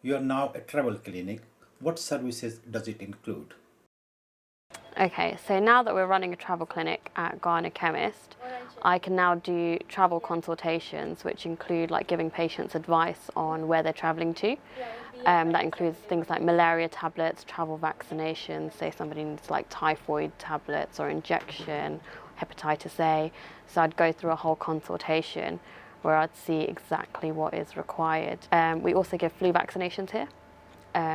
You are now a travel clinic. What services does it include? Okay, so now that we're running a travel clinic at Ghana Chemist, I can now do travel consultations, which include like giving patients advice on where they're travelling to. That includes things like malaria tablets, travel vaccinations, say somebody needs like typhoid tablets or injection, hepatitis A. So I'd go through a whole consultation where I'd see exactly what is required. We also give flu vaccinations here,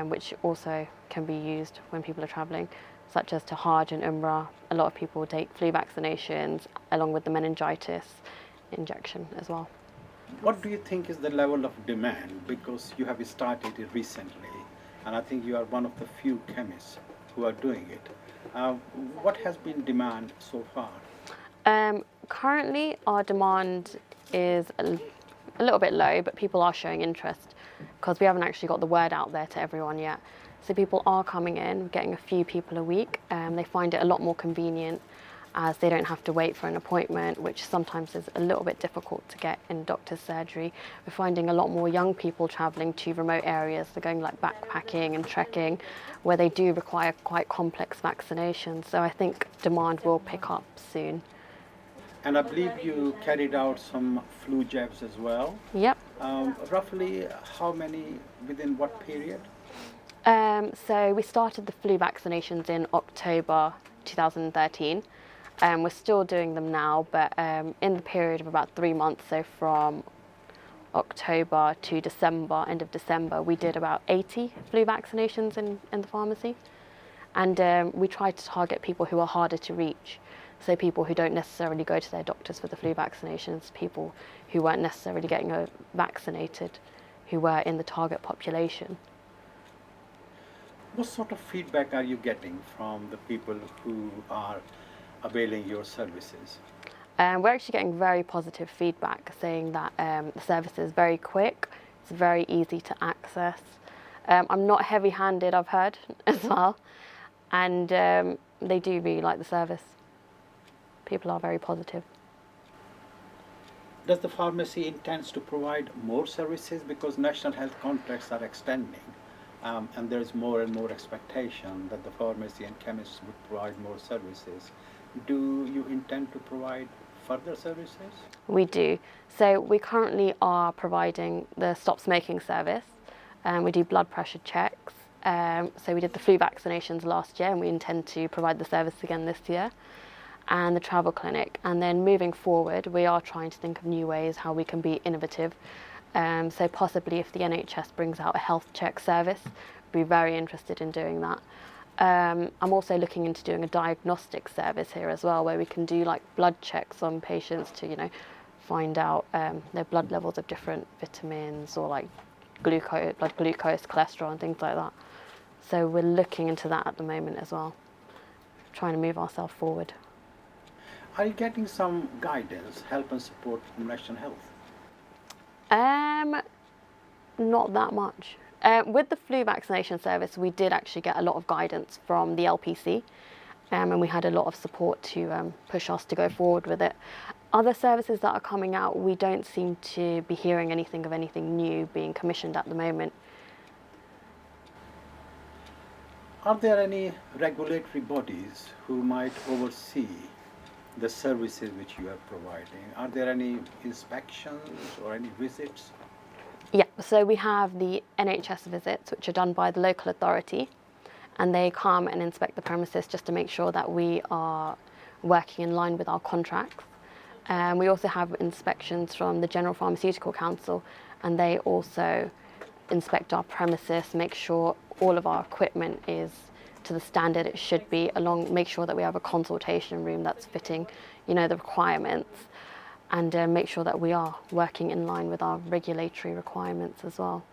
which also can be used when people are travelling, such as to Hajj and Umrah. A lot of people take flu vaccinations along with the meningitis injection as well. What do you think is the level of demand? Because you have started it recently, and I think you are one of the few chemists who are doing it. What has been demand so far? Currently, our demand is a little bit low, but people are showing interest because we haven't actually got the word out there to everyone yet. So people are coming in, getting a few people a week. They find it a lot more convenient as they don't have to wait for an appointment, which sometimes is a little bit difficult to get in doctor's surgery. We're finding a lot more young people travelling to remote areas. They're going like backpacking and trekking, where they do require quite complex vaccinations. So I think demand will pick up soon. And I believe you carried out some flu jabs as well. Yep. Roughly how many within what period? So we started the flu vaccinations in October 2013. We're still doing them now, but in the period of about 3 months, so from October to December, end of December, we did about 80 flu vaccinations in the pharmacy. And we try to target people who are harder to reach. So people who don't necessarily go to their doctors for the flu vaccinations, people who weren't necessarily getting vaccinated, who were in the target population. What sort of feedback are you getting from the people who are availing your services? We're actually getting very positive feedback saying that the service is very quick, it's very easy to access. I'm not heavy-handed, I've heard, as well. And they do really like the service. People are very positive. Does the pharmacy intends to provide more services because national health contracts are extending, and there's more and more expectation that the pharmacy and chemists would provide more services? Do you intend to provide further services? We do. So we currently are providing the stop smoking service. We do blood pressure checks. So we did the flu vaccinations last year, and we intend to provide the service again this year, and the travel clinic. And then moving forward, we are trying to think of new ways how we can be innovative. So possibly if the NHS brings out a health check service, I'd be very interested in doing that. I'm also looking into doing a diagnostic service here as well, where we can do like blood checks on patients to, find out their blood levels of different vitamins or like glucose, blood glucose, cholesterol and things like that. So we're looking into that at the moment as well, trying to move ourselves forward. Are you getting some guidance, help and support from National Health? Not that much. With the flu vaccination service, we did actually get a lot of guidance from the LPC, and we had a lot of support to push us to go forward with it. Other services that are coming out, we don't seem to be hearing anything of anything new being commissioned at the moment. Are there any regulatory bodies who might oversee the services which you are providing? Are there any inspections or any visits? Yeah, so we have the NHS visits, which are done by the local authority, and they come and inspect the premises just to make sure that we are working in line with our contracts. We also have inspections from the General Pharmaceutical Council, and they also inspect our premises, make sure all of our equipment is to the standard it should be, make sure that we have a consultation room that's fitting, the requirements, and make sure that we are working in line with our regulatory requirements as well.